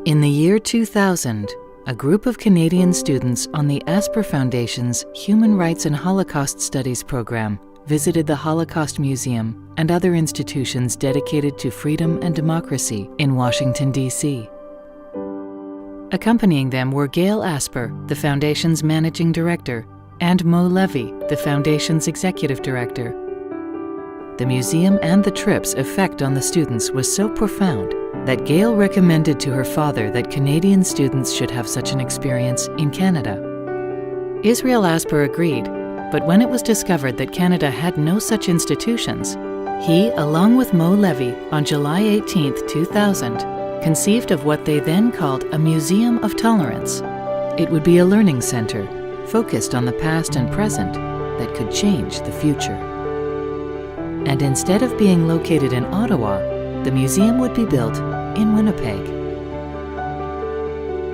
In the year 2000, a group of Canadian students on the Asper Foundation's Human Rights and Holocaust Studies program visited the Holocaust Museum and other institutions dedicated to freedom and democracy in Washington, D.C. Accompanying them were Gail Asper, the Foundation's Managing Director, and Mo Levy, the Foundation's Executive Director. The museum and the trip's effect on the students was so profound that Gail recommended to her father that Canadian students should have such an experience in Canada. Israel Asper agreed, but when it was discovered that Canada had no such institutions, he, along with Mo Levy, on July 18, 2000, conceived of what they then called a Museum of Tolerance. It would be a learning center focused on the past and present that could change the future. And instead of being located in Ottawa, the museum would be built in Winnipeg.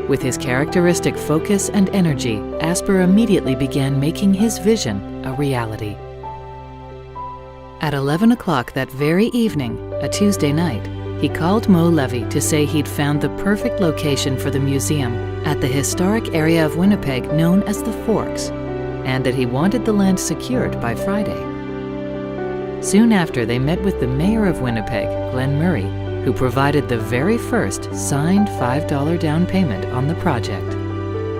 With his characteristic focus and energy, Asper immediately began making his vision a reality. At 11 o'clock that very evening, a Tuesday night, he called Mo Levy to say he'd found the perfect location for the museum at the historic area of Winnipeg known as the Forks, and that he wanted the land secured by Friday. Soon after, they met with the mayor of Winnipeg, Glenn Murray, who provided the very first signed $5 down payment on the project.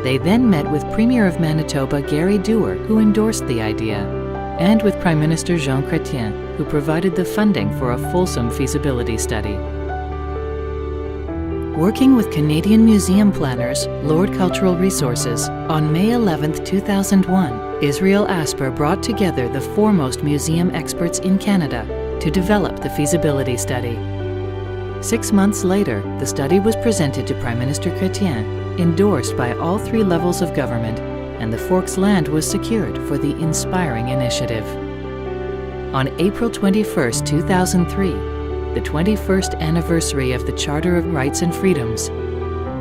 They then met with Premier of Manitoba, Gary Doer, who endorsed the idea, and with Prime Minister Jean Chrétien, who provided the funding for a fulsome feasibility study. Working with Canadian museum planners, Lord Cultural Resources, on May 11, 2001, Israel Asper brought together the foremost museum experts in Canada to develop the feasibility study. 6 months later, the study was presented to Prime Minister Chrétien, endorsed by all 3 levels of government, and the Forks land was secured for the inspiring initiative. On April 21, 2003, the 21st anniversary of the Charter of Rights and Freedoms,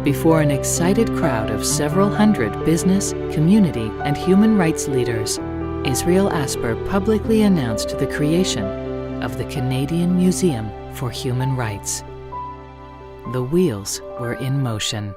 before an excited crowd of several hundred business, community, and human rights leaders, Israel Asper publicly announced the creation of the Canadian Museum for Human Rights. The wheels were in motion.